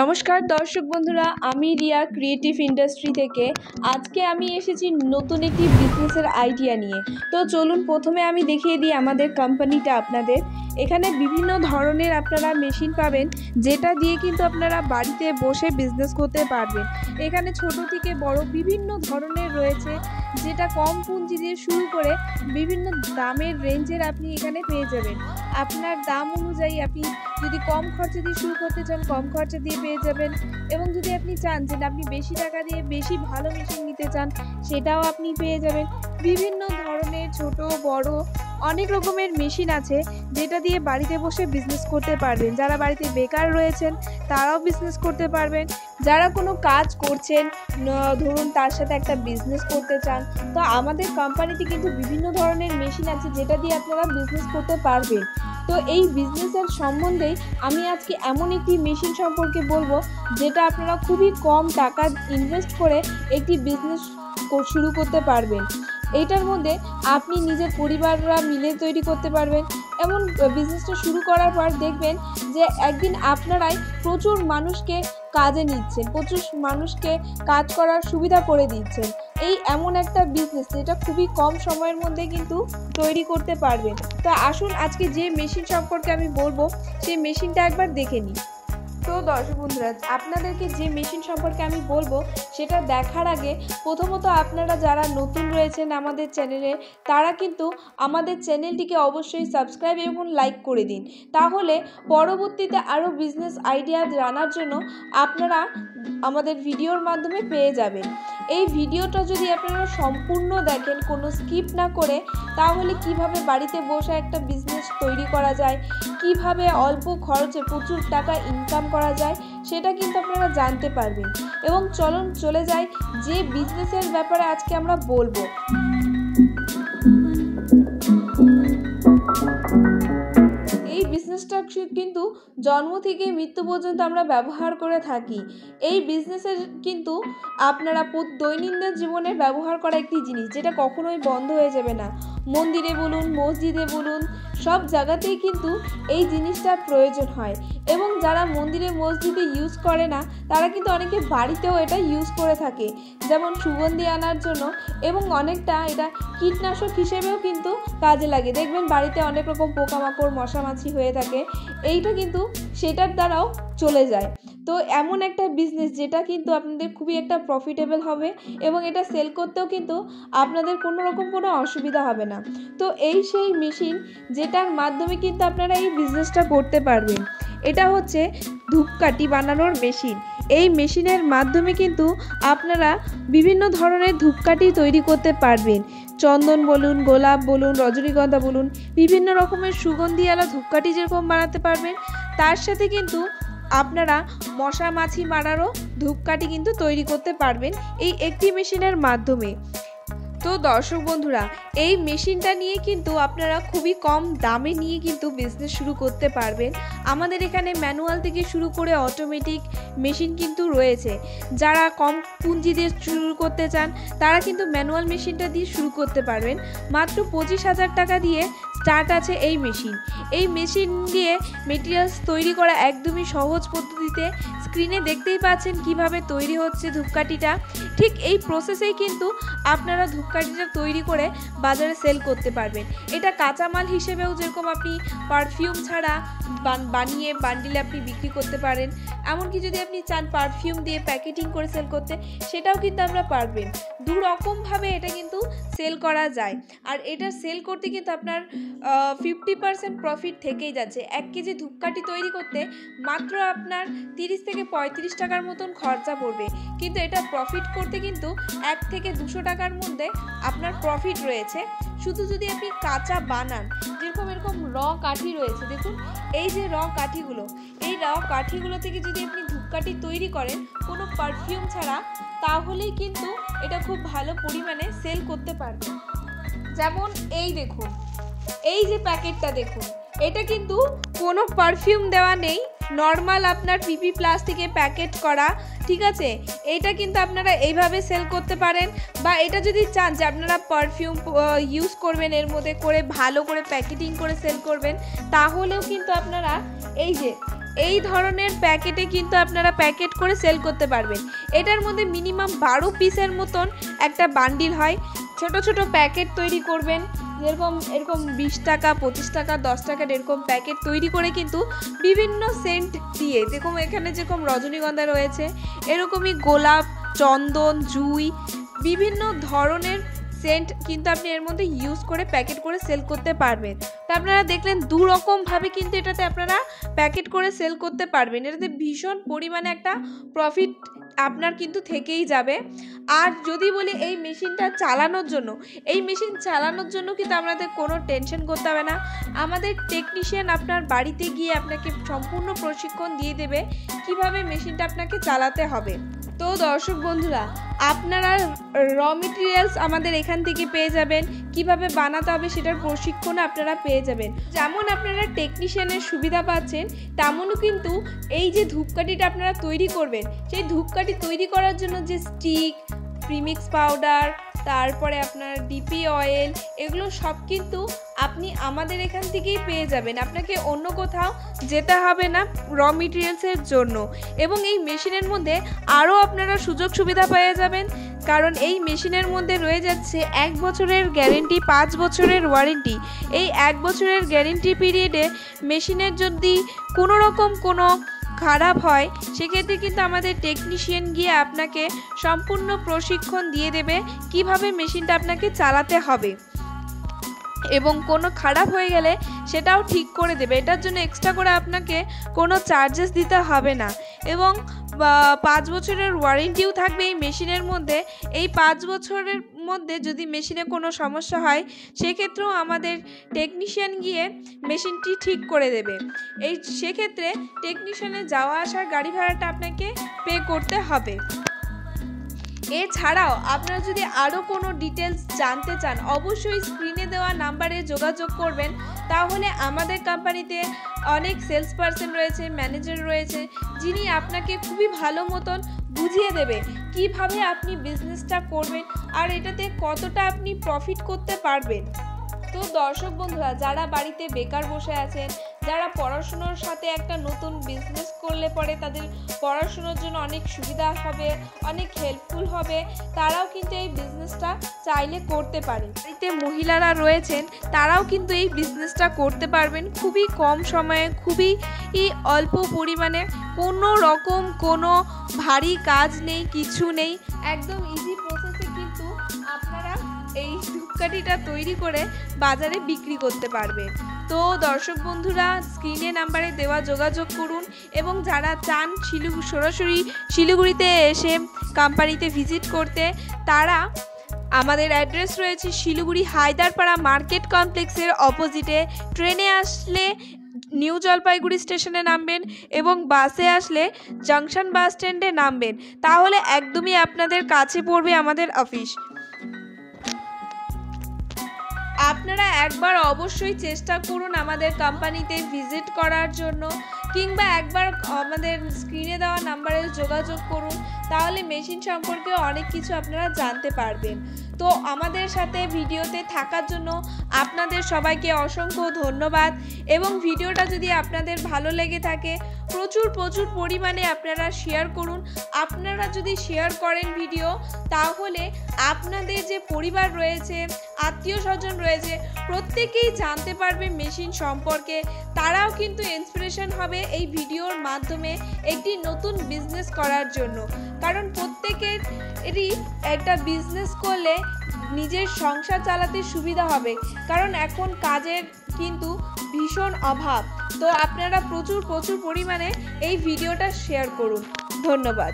নমস্কার দর্শক বন্ধুরা, আমি রিয়া ক্রিয়েটিভ ইন্ডাস্ট্রি থেকে। আজকে আমি এসেছি নতুন একটি বিজনেসের আইডিয়া নিয়ে। তো চলুন প্রথমে আমি দেখিয়ে দিই আমাদের কোম্পানিটা আপনাদের। এখানে বিভিন্ন ধরনের আপনারা মেশিন পাবেন, যেটা দিয়ে কিন্তু আপনারা বাড়িতে বসে বিজনেস করতে পারবেন। এখানে ছোট থেকে বড় বিভিন্ন ধরনের রয়েছে, যেটা কম পুঁজি দিয়ে শুরু করে বিভিন্ন দামের রেঞ্জের আপনি এখানে পেয়ে যাবেন। আপনার দাম অনুযায়ী আপনি যদি কম খরচা দিয়ে শুরু করতে চান, কম খরচা দিয়ে পেয়ে যাবেন, এবং যদি আপনি চান যে আপনি বেশি টাকা দিয়ে বেশি ভালো মেশিন নিতে চান, সেটাও আপনি পেয়ে যাবেন। বিভিন্ন ধরনের ছোট বড় অনেক রকমের মেশিন আছে, যেটা দিয়ে বাড়িতে বসে বিজনেস করতে পারবেন। যারা বাড়িতে বেকার রয়েছেন তারাও বিজনেস করতে পারবেন। যারা কোনো কাজ করছেন, ধরুন তার সাথে একটা বিজনেস করতে চান, তো আমাদের কোম্পানিতে কিন্তু বিভিন্ন ধরনের মেশিন আছে, যেটা দিয়ে আপনারা বিজনেস করতে পারবেন। তো এই বিজনেসের সম্বন্ধে আমি আজকে এমন একটি মেশিন সম্পর্কে বলবো, যেটা আপনারা খুবই কম টাকা ইনভেস্ট করে একটি বিজনেস শুরু করতে পারবেন। এইটার মধ্যে আপনি নিজের পরিবাররা মিলে তৈরি করতে পারবেন। এমন বিজনেসটা শুরু করার পর দেখবেন যে একদিন আপনারাই প্রচুর মানুষকে কাজে নিচ্ছেন, প্রচুর মানুষকে কাজ করার সুবিধা করে দিচ্ছেন। এই এমন একটা বিজনেস যেটা খুবই কম সময়ের মধ্যে কিন্তু তৈরি করতে পারবেন। তো আসুন আজকে যে মেশিন সম্পর্কে আমি বলবো, সেই মেশিনটা একবার দেখে নিই। তো দর্শক বন্ধুরা, আপনাদেরকে যে মেশিন সম্পর্কে আমি বলবো সেটা দেখার আগে প্রথমত আপনারা যারা নতুন রয়েছেন আমাদের চ্যানেলে, তারা কিন্তু আমাদের চ্যানেলটিকে অবশ্যই সাবস্ক্রাইব এবং লাইক করে দিন। তাহলে পরবর্তীতে আরও বিজনেস আইডিয়া জানার জন্য আপনারা আমাদের ভিডিওর মাধ্যমে পেয়ে যাবেন। এই ভিডিওটা যদি আপনারা সম্পূর্ণ দেখেন, কোনো স্কিপ না করে, তাহলে কিভাবে বাড়িতে বসে একটা বিজনেস তৈরি করা যায়, কিভাবে অল্প খরচে প্রচুর টাকা ইনকাম করা যায়, সেটা কিন্তু আপনারা জানতে পারবেন। এবং চলুন চলে যাই যে বিজনেসের ব্যাপারে আজকে আমরা বলবো। এই বিজনেসটা কিন্তু জন্ম থেকে মৃত্যু পর্যন্ত আমরা ব্যবহার করে থাকি। এই বিজনেসের কিন্তু আপনারা দৈনন্দিন জীবনে ব্যবহার করা একটি জিনিস, যেটা কখনোই বন্ধ হয়ে যাবে না। মন্দিরে বলুন, মসজিদে বলুন, সব জায়গাতেই কিন্তু এই জিনিসটার প্রয়োজন হয়। এবং যারা মন্দিরে মসজিদে ইউজ করে না, তারা কিন্তু অনেকে বাড়িতেও এটা ইউজ করে থাকে, যেমন সুগন্ধি আনার জন্য, এবং অনেকটা এটা কীটনাশক হিসেবেও কিন্তু কাজে লাগে। দেখবেন বাড়িতে অনেক রকম পোকামাকড়, মশা মাছি হয়ে থাকে, এইটা কিন্তু সেটার দ্বারাও চলে যায়। তো এমন একটা বিজনেস যেটা কিন্তু আপনাদের খুবই একটা প্রফিটেবল হবে, এবং এটা সেল করতেও কিন্তু আপনাদের কোনো রকম কোনো অসুবিধা হবে না। তো এই সেই মেশিন যেটার মাধ্যমে কিন্তু আপনারা এই বিজনেসটা করতে পারবেন। এটা হচ্ছে ধূপকাঠি বানানোর মেশিন। এই মেশিনের মাধ্যমে কিন্তু আপনারা বিভিন্ন ধরনের ধূপকাঠি তৈরি করতে পারবেন। চন্দন বলুন, গোলাপ বলুন, রজনীগন্ধা বলুন, বিভিন্ন রকমের সুগন্ধিওয়ালা ধূপকাঠি যেরকম বানাতে পারবেন, তার সাথে কিন্তু আপনারা মশা মাছি মারারও ধূপকাঠি কিন্তু তৈরি করতে পারবেন এই একটি মেশিনের মাধ্যমে। তো দর্শক বন্ধুরা, এই মেশিনটা নিয়ে কিন্তু আপনারা খুবই কম দামে নিয়ে কিন্তু বিজনেস শুরু করতে পারবেন। আমাদের এখানে ম্যানুয়াল থেকে শুরু করে অটোমেটিক মেশিন কিন্তু রয়েছে। যারা কম পুঁজি দিয়ে শুরু করতে চান, তারা কিন্তু ম্যানুয়াল মেশিনটা দিয়ে শুরু করতে পারবেন। মাত্র 25,000 টাকা দিয়ে স্টার্ট আছে এই মেশিন। এই মেশিন দিয়ে মেটেরিয়ালস তৈরি করা একদমই সহজ পদ্ধতিতে। স্ক্রিনে দেখতেই পাচ্ছেন কিভাবে তৈরি হচ্ছে ধূপকাঠিটা। ঠিক এই প্রসেসেই কিন্তু আপনারা ধূপকাঠিটা তৈরি করে বাজারে সেল করতে পারবেন। এটা কাঁচামাল হিসেবেও, যেরকম আপনি পারফিউম ছাড়া বানিয়ে বান্ডিলে আপনি বিক্রি করতে পারেন। এমনকি যদি আপনি চান পারফিউম দিয়ে প্যাকেটিং করে সেল করতে, সেটাও কিন্তু আমরা পারবেন। দু রকমভাবে এটা কিন্তু সেল করা যায়। আর এটা সেল করতে কিন্তু আপনার 50% প্রফিট থেকেই যাচ্ছে। 1 কেজি ধূপকাঠি তৈরি করতে মাত্র আপনার 30 থেকে 35 টাকার মতন খরচা পড়বে, কিন্তু এটা প্রফিট করতে কিন্তু 1 থেকে 200 টাকার মধ্যে আপনার প্রফিট রয়েছে। শুধু যদি আপনি কাঁচা বানান, যেরকম এরকম র কাঠি রয়েছে, দেখুন এই যে র কাঠিগুলো, এই র কাঠিগুলো থেকে যদি আপনি ধূপকাঠি তৈরি করেন কোনো পারফিউম ছাড়া, তাহলেই কিন্তু এটা খুব ভালো পরিমাণে সেল করতে পারবেন। যেমন এই দেখুন, এই যে প্যাকেটটা দেখুন, এটা কিন্তু কোনো পারফিউম দেওয়া নেই, নর্মাল আপনার পিপি প্লাস্টিকে প্যাকেট করা, ঠিক আছে। এটা কিন্তু আপনারা এইভাবে সেল করতে পারেন, বা এটা যদি চান যে আপনারা পারফিউম ইউজ করবেন এর মধ্যে করে, ভালো করে প্যাকেটিং করে সেল করবেন, তাহলেও কিন্তু আপনারা এই যে এই ধরনের প্যাকেটে কিন্তু আপনারা প্যাকেট করে সেল করতে পারবেন। এটার মধ্যে মিনিমাম 12 পিসের মতন একটা বান্ডিল হয়। ছোট ছোট প্যাকেট তৈরি করবেন, এরকম 20 টাকা 25 টাকা 10 টাকার এরকম প্যাকেট তৈরি করে কিন্তু বিভিন্ন সেন্ট দিয়ে, দেখুন এখানে যেরকম রজনীগন্ধা রয়েছে, এরকমই গোলাপ, চন্দন, জুঁই, বিভিন্ন ধরনের সেন্ট কিন্তু আপনি এর মধ্যে ইউজ করে প্যাকেট করে সেল করতে পারবেন। তো আপনারা দেখলেন দুরকমভাবে কিন্তু এটাতে আপনারা প্যাকেট করে সেল করতে পারবেন। এটাতে ভীষণ পরিমাণে একটা প্রফিট আপনার কিন্তু থেকেই যাবে। আর যদি বলি এই মেশিনটা চালানোর জন্য, এই মেশিন চালানোর জন্য কিন্তু আপনাদের কোনো টেনশন করতে হবে না। আমাদের টেকনিশিয়ান আপনার বাড়িতে গিয়ে আপনাকে সম্পূর্ণ প্রশিক্ষণ দিয়ে দেবে কিভাবে মেশিনটা আপনাকে চালাতে হবে। তো দর্শক বন্ধুরা, আপনারা র মেটেরিয়ালস আমাদের এখান থেকে পেয়ে যাবেন, কিভাবে বানাতে হবে সেটার প্রশিক্ষণ আপনারা পেয়ে যাবেন। যেমন আপনারা টেকনিশিয়ানের সুবিধা পাচ্ছেন, তেমনও কিন্তু এই যে ধূপকাঠিটা আপনারা তৈরি করবেন, সেই ধূপকাঠি তৈরি করার জন্য যে স্টিক, প্রিমিক্স পাউডার, তারপরে আপনার ডিপি অয়েল, এগুলো সব কিন্তু আপনি আমাদের এখান থেকেই পেয়ে যাবেন। আপনাকে অন্য কোথাও যেতে হবে না র মেটেরিয়ালসের জন্য। এবং এই মেশিনের মধ্যে আরও আপনারা সুযোগ সুবিধা পেয়ে যাবেন, কারণ এই মেশিনের মধ্যে রয়ে যাচ্ছে 1 বছরের গ্যারেন্টি, 5 বছরের ওয়ারেন্টি। এই 1 বছরের গ্যারেন্টি পিরিয়ডে মেশিনের যদি কোনো রকম কোনো খারাপ হয়, সেক্ষেত্রে কিন্তু আমাদের টেকনিশিয়ান গিয়ে আপনাকে সম্পূর্ণ প্রশিক্ষণ দিয়ে দেবে কিভাবে মেশিনটা আপনাকে চালাতে হবে, এবং কোনো খারাপ হয়ে গেলে সেটাও ঠিক করে দেবে। এটার জন্য এক্সট্রা করে আপনাকে কোনো চার্জেস দিতে হবে না। এবং 5 বছরের ওয়ারেন্টিও থাকবে এই মেশিনের মধ্যে। এই 5 বছরের মধ্যে যদি মেশিনে কোনো সমস্যা হয়, সেক্ষেত্রেও আমাদের টেকনিশিয়ান গিয়ে মেশিনটি ঠিক করে দেবে। সেক্ষেত্রে টেকনিশিয়ানের যাওয়া আসার গাড়ি ভাড়াটা আপনাকে পে করতে হবে। এছাড়াও আপনারা যদি আরও কোনো ডিটেলস জানতে চান, অবশ্যই স্ক্রিনে দেওয়া নাম্বারে যোগাযোগ করবেন। তাহলে আমাদের কোম্পানিতে অনেক সেলস পারসন রয়েছে, ম্যানেজার রয়েছে, যিনি আপনাকে খুবই ভালো মতন বুঝিয়ে দেবে কিভাবে আপনি বিজনেসটা করবেন আর এটাতে কতটা আপনি প্রফিট করতে পারবেন। তো দর্শক বন্ধুরা, যারা বাড়িতে বেকার বসে আছেন, যারা পড়াশুনোর সাথে একটা নতুন বিজনেস করলে পরে তাদের পড়াশুনোর জন্য অনেক সুবিধা হবে, অনেক হেল্পফুল হবে, তারাও কিন্তু এই বিজনেসটা চাইলে করতে পারে। বাড়িতে মহিলারা রয়েছেন, তারাও কিন্তু এই বিজনেসটা করতে পারবেন খুবই কম সময়ে, খুবই অল্প পরিমাণে। কোনো রকম কোনো ভারী কাজ নেই, কিছু নেই, একদম ইজি প্রসেসে কিন্তু আপনারা এই ধূপকাঠিটা তৈরি করে বাজারে বিক্রি করতে পারবেন। তো দর্শক বন্ধুরা, স্ক্রিনে নাম্বারে দেওয়া যোগাযোগ করুন। এবং যারা চান সরাসরি শিলিগুড়িতে এসে কোম্পানিতে ভিজিট করতে, তারা আমাদের অ্যাড্রেস রয়েছে শিলিগুড়ি হায়দারপাড়া মার্কেট কমপ্লেক্সের অপোজিটে। ট্রেনে আসলে নিউ জলপাইগুড়ি স্টেশনে নামবেন এবং বাসে আসলে জাংশন বাস স্ট্যান্ডে নামবেন, তাহলে একদমই আপনাদের কাছে পড়বে আমাদের অফিস। আপনারা একবার অবশ্যই চেষ্টা করুন আমাদের কোম্পানিতে ভিজিট করার জন্য, কিংবা একবার আমাদের স্ক্রিনে দেওয়া নাম্বারে যোগাযোগ করুন, তাহলে মেশিন সম্পর্কে অনেক কিছু আপনারা জানতে পারবেন। তো আমাদের সাথে ভিডিওতে থাকার জন্য আপনাদের সবাইকে অসংখ্য ধন্যবাদ। এবং ভিডিওটা যদি আপনাদের ভালো লেগে থাকে, প্রচুর পরিমাণে আপনারা শেয়ার করুন। আপনারা যদি শেয়ার করেন ভিডিও, তাহলে আপনাদের যে পরিবার রয়েছে, আত্মীয় স্বজন রয়েছে, প্রত্যেকেই জানতে পারবে মেশিন সম্পর্কে। তারাও কিন্তু ইন্সপিরেশন হবে এই ভিডিওর মাধ্যমে একটি নতুন বিজনেস করার জন্য। কারণ প্রত্যেকেরই একটা বিজনেস করলে নিজের সংসার চালাতে সুবিধা হবে, কারণ এখন কাজের কিন্তু ভীষণ অভাব। তো আপনারা প্রচুর পরিমাণে এই ভিডিওটা শেয়ার করুন। ধন্যবাদ।